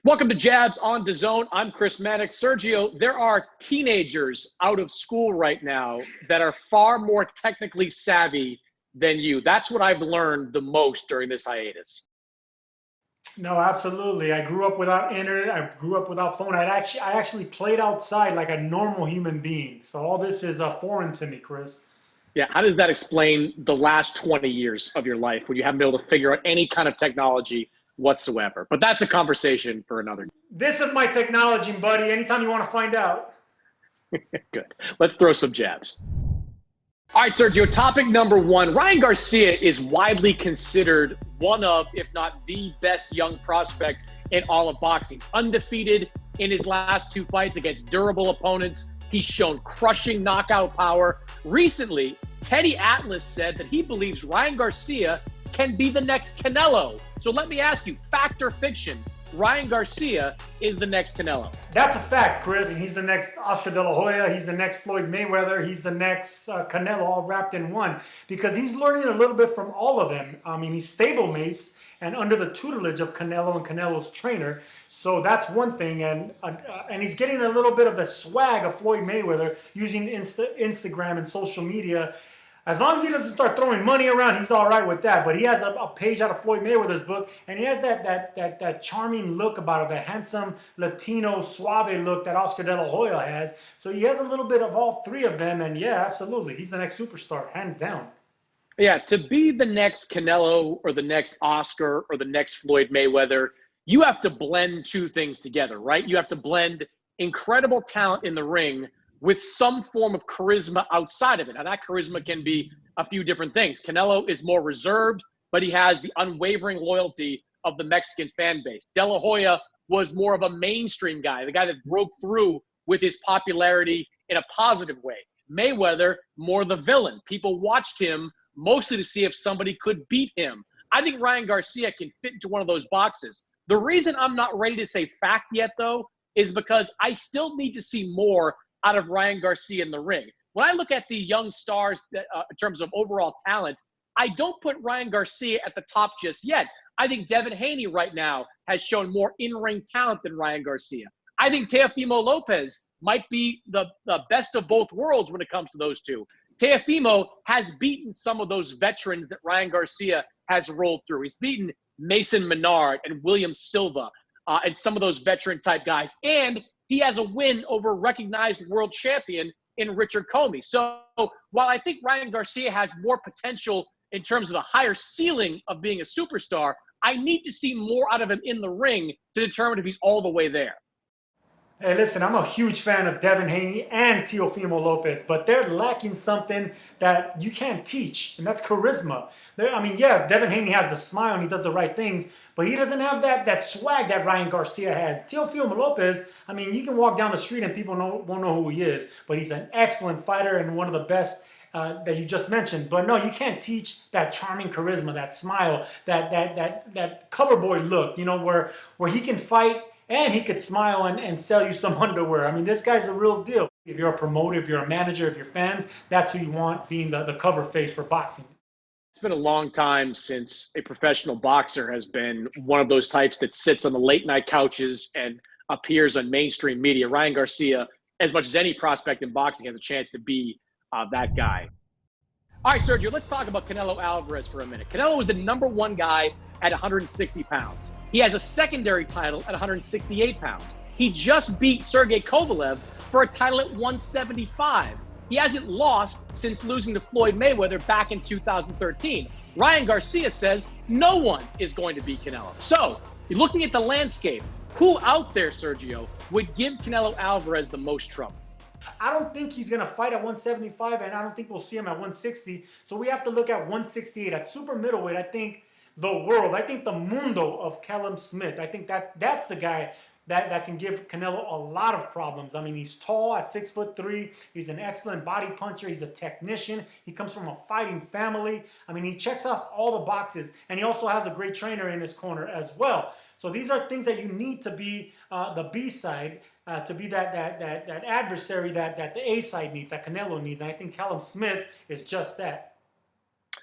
Welcome to Jabs on Dazn. I'm Chris Mannix. Sergio, there are teenagers out of school right now that are far more technically savvy than you. That's what I've learned the most during this hiatus. No, absolutely. I grew up without internet. I grew up without phone. I actually played outside like a normal human being. So all this is foreign to me, Chris. Yeah, how does that explain the last 20 years of your life when you haven't been able to figure out any kind of technology whatsoever? But that's a conversation for another day. This is my technology, buddy. Anytime you want to find out. Good. Let's throw some jabs. All right, Sergio, topic number one. Ryan Garcia is widely considered one of, if not the best young prospect in all of boxing. He's undefeated in his last two fights against durable opponents. He's shown crushing knockout power. Recently, Teddy Atlas said that he believes Ryan Garcia can be the next Canelo. So let me ask you, fact or fiction, Ryan Garcia is the next Canelo? That's a fact, Chris. He's the next Oscar De La Hoya. He's the next Floyd Mayweather. He's the next Canelo, all wrapped in one. Because he's learning a little bit from all of them. I mean, he's stablemates and under the tutelage of Canelo and Canelo's trainer. So that's one thing. And he's getting a little bit of the swag of Floyd Mayweather using Instagram and social media. As long as he doesn't start throwing money around, he's all right with that. But he has a page out of Floyd Mayweather's book, and he has that charming look about it, that handsome Latino suave look that Oscar De La Hoya has. So he has a little bit of all three of them, and yeah, absolutely, he's the next superstar, hands down. Yeah, to be the next Canelo or the next Oscar or the next Floyd Mayweather, you have to blend two things together, right? You have to blend incredible talent in the ring with some form of charisma outside of it. Now, that charisma can be a few different things. Canelo is more reserved, but he has the unwavering loyalty of the Mexican fan base. De La Hoya was more of a mainstream guy, the guy that broke through with his popularity in a positive way. Mayweather, more the villain. People watched him mostly to see if somebody could beat him. I think Ryan Garcia can fit into one of those boxes. The reason I'm not ready to say fact yet, though, is because I still need to see more out of Ryan Garcia in the ring. When I look at the young stars that, in terms of overall talent, I don't put Ryan Garcia at the top just yet. I think Devin Haney right now has shown more in-ring talent than Ryan Garcia. I think Teofimo Lopez might be the best of both worlds when it comes to those two. Teofimo has beaten some of those veterans that Ryan Garcia has rolled through. He's beaten Mason Menard and William Silva and some of those veteran-type guys. And he has a win over a recognized world champion in Richard Comey. So while I think Ryan Garcia has more potential in terms of a higher ceiling of being a superstar, I need to see more out of him in the ring to determine if he's all the way there. Hey, listen, I'm a huge fan of Devin Haney and Teofimo Lopez, but they're lacking something that you can't teach, and that's charisma. Yeah, Devin Haney has the smile and he does the right things, but he doesn't have that swag that Ryan Garcia has. Teofimo Lopez, you can walk down the street and people won't know who he is, but he's an excellent fighter and one of the best that you just mentioned. But no, you can't teach that charming charisma, that smile, that cover boy look, where he can fight and he could smile and sell you some underwear. This guy's a real deal. If you're a promoter, if you're a manager, if you're fans, that's who you want being the cover face for boxing. It's been a long time since a professional boxer has been one of those types that sits on the late night couches and appears on mainstream media. Ryan Garcia, as much as any prospect in boxing, has a chance to be that guy. All right, Sergio, let's talk about Canelo Alvarez for a minute. Canelo was the number one guy at 160 pounds. He has a secondary title at 168 pounds. He just beat Sergey Kovalev for a title at 175. He hasn't lost since losing to Floyd Mayweather back in 2013. Ryan Garcia says no one is going to beat Canelo. So, looking at the landscape, who out there, Sergio, would give Canelo Alvarez the most trouble? I don't think he's going to fight at 175, and I don't think we'll see him at 160. So we have to look at 168. At super middleweight, I think the mundo of Callum Smith. I think that's the guy that can give Canelo a lot of problems. He's tall at 6'3". He's an excellent body puncher. He's a technician. He comes from a fighting family. He checks off all the boxes, and he also has a great trainer in his corner as well. So these are things that you need to be the B side, to be that adversary that the A side needs, that Canelo needs. And I think Callum Smith is just that.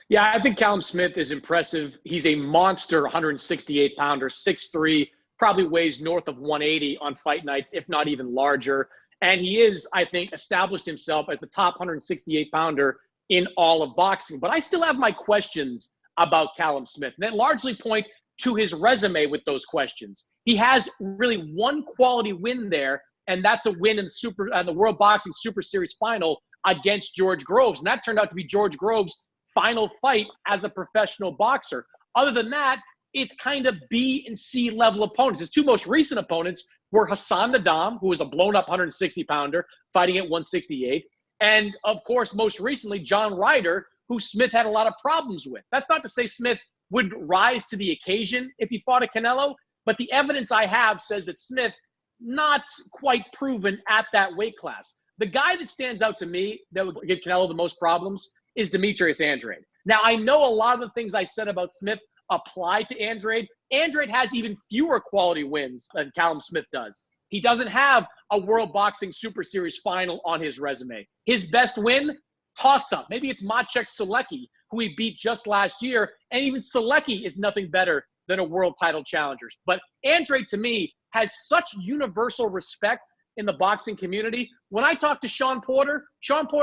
Yeah, I think Callum Smith is impressive. He's a monster 168-pounder, 6'3", probably weighs north of 180 on fight nights, if not even larger. And he is, I think, established himself as the top 168 pounder in all of boxing. But I still have my questions about Callum Smith, and that largely point to his resume with those questions. He has really one quality win there, and that's a win in the World Boxing Super Series final against George Groves. And that turned out to be George Groves' final fight as a professional boxer. Other than that, it's kind of B and C level opponents. His two most recent opponents were Hassan Nadam, who was a blown-up 160-pounder, fighting at 168. And, of course, most recently, John Ryder, who Smith had a lot of problems with. That's not to say Smith would rise to the occasion if he fought a Canelo, but the evidence I have says that Smith not quite proven at that weight class. The guy that stands out to me that would give Canelo the most problems is Demetrius Andrade. Now, I know a lot of the things I said about Smith apply to Andrade. Andrade has even fewer quality wins than Callum Smith does. He doesn't have a World Boxing Super Series final on his resume. His best win, toss-up. Maybe it's Maciej Sulecki, who he beat just last year, and even Sulecki is nothing better than a world title challenger. But Andrade, to me, has such universal respect in the boxing community. When I talked to Sean Porter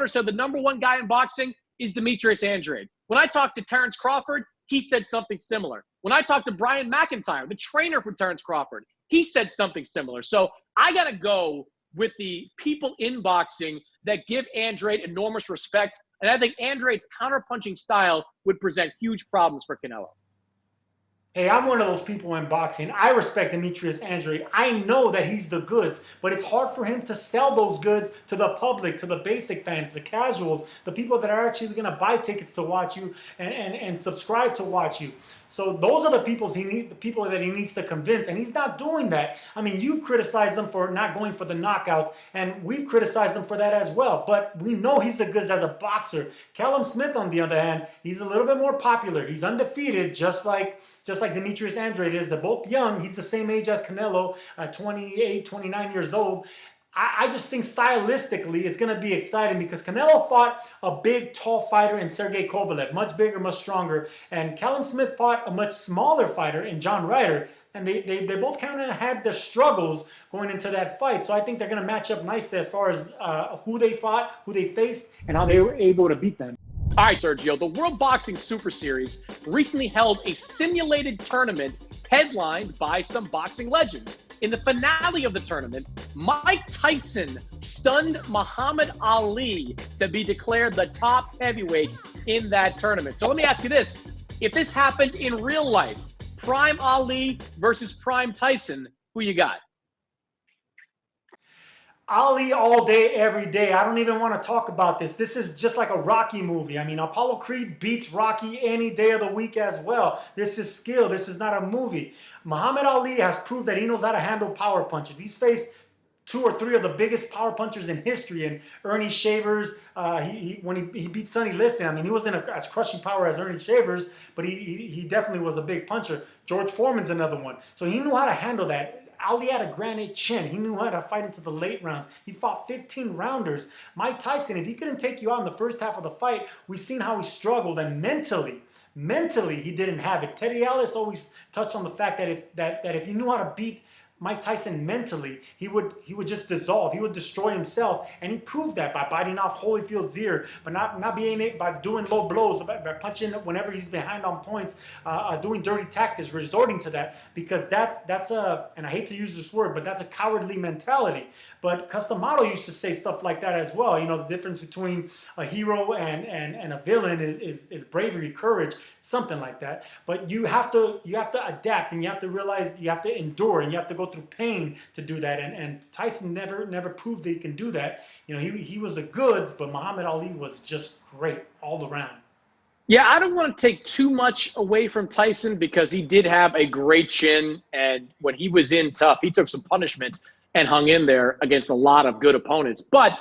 said the number one guy in boxing is Demetrius Andrade. When I talked to Terrence Crawford, he said something similar. When I talked to Brian McIntyre, the trainer for Terrence Crawford, he said something similar. So I got to go with the people in boxing that give Andrade enormous respect. And I think Andrade's counterpunching style would present huge problems for Canelo. Hey, I'm one of those people in boxing. I respect Demetrius Andrade. I know that he's the goods, but it's hard for him to sell those goods to the public, to the basic fans, the casuals, the people that are actually going to buy tickets to watch you and subscribe to watch you. So those are the people that he needs to convince, and he's not doing that. I mean, you've criticized them for not going for the knockouts, and we've criticized them for that as well. But we know he's the goods as a boxer. Callum Smith, on the other hand, he's a little bit more popular. He's undefeated, just like Demetrius Andrade is. They're both young. He's the same age as Canelo, 28, 29 years old. I just think stylistically it's going to be exciting because Canelo fought a big, tall fighter in Sergey Kovalev, much bigger, much stronger. And Callum Smith fought a much smaller fighter in John Ryder. And they both kind of had their struggles going into that fight. So I think they're going to match up nicely as far as who they fought, who they faced, and how they were able to beat them. All right, Sergio, the World Boxing Super Series recently held a simulated tournament headlined by some boxing legends. In the finale of the tournament, Mike Tyson stunned Muhammad Ali to be declared the top heavyweight in that tournament. So let me ask you this. If this happened in real life, Prime Ali versus Prime Tyson, who you got? Ali all day, every day. I don't even want to talk about this. This is just like a Rocky movie. I mean, Apollo Creed beats Rocky any day of the week as well. This is skill. This is not a movie. Muhammad Ali has proved that he knows how to handle power punches. He's faced 2 or 3 of the biggest power punchers in history. And Ernie Shavers, when he beat Sonny Liston, I mean, he wasn't as crushing power as Ernie Shavers, but he definitely was a big puncher. George Foreman's another one. So he knew how to handle that. Ali had a granite chin. He knew how to fight into the late rounds. He fought 15 rounders. Mike Tyson, if he couldn't take you out in the first half of the fight, we've seen how he struggled. And mentally, he didn't have it. Teddy Ellis always touched on the fact that if he knew how to beat Mike Tyson mentally, he would just dissolve. He would destroy himself, and he proved that by biting off Holyfield's ear, but not being it by doing low blows, by punching whenever he's behind on points, doing dirty tactics, resorting to that, because that's a, and I hate to use this word, but that's a cowardly mentality. But Customato used to say stuff like that as well. You know, the difference between a hero and a villain is bravery, courage, something like that. But you have to adapt, and you have to realize you have to endure, and you have to go through pain to do that. And Tyson never proved that he can do that. You know, he was the goods, but Muhammad Ali was just great all around. Yeah, I don't want to take too much away from Tyson because he did have a great chin, and when he was in tough, he took some punishment and hung in there against a lot of good opponents. But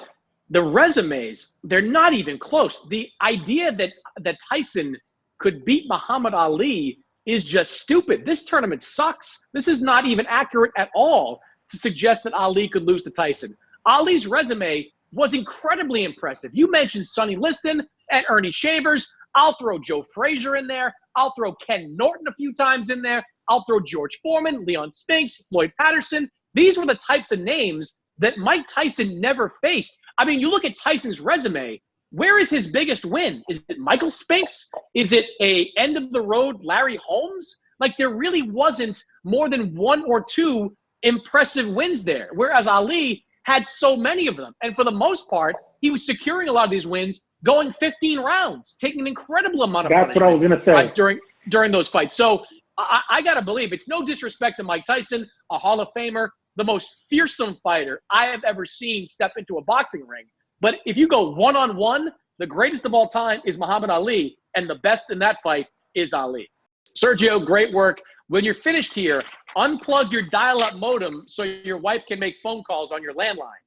the resumes, they're not even close. The idea that Tyson could beat Muhammad Ali is just stupid. This tournament sucks. This is not even accurate at all to suggest that Ali could lose to Tyson. Ali's resume was incredibly impressive. You mentioned Sonny Liston and Ernie Shavers. I'll throw Joe Frazier in there. I'll throw Ken Norton a few times in there. I'll throw George Foreman, Leon Spinks, Floyd Patterson. These were the types of names that Mike Tyson never faced. I mean, you look at Tyson's resume. Where is his biggest win? Is it Michael Spinks? Is it a end-of-the-road Larry Holmes? Like, there really wasn't more than one or two impressive wins there, whereas Ali had so many of them. And for the most part, he was securing a lot of these wins going 15 rounds, taking an incredible amount of That's what I was going to say. During those fights. So I got to believe, it's no disrespect to Mike Tyson, a Hall of Famer, the most fearsome fighter I have ever seen step into a boxing ring. But if you go one-on-one, the greatest of all time is Muhammad Ali, and the best in that fight is Ali. Sergio, great work. When you're finished here, unplug your dial-up modem so your wife can make phone calls on your landline.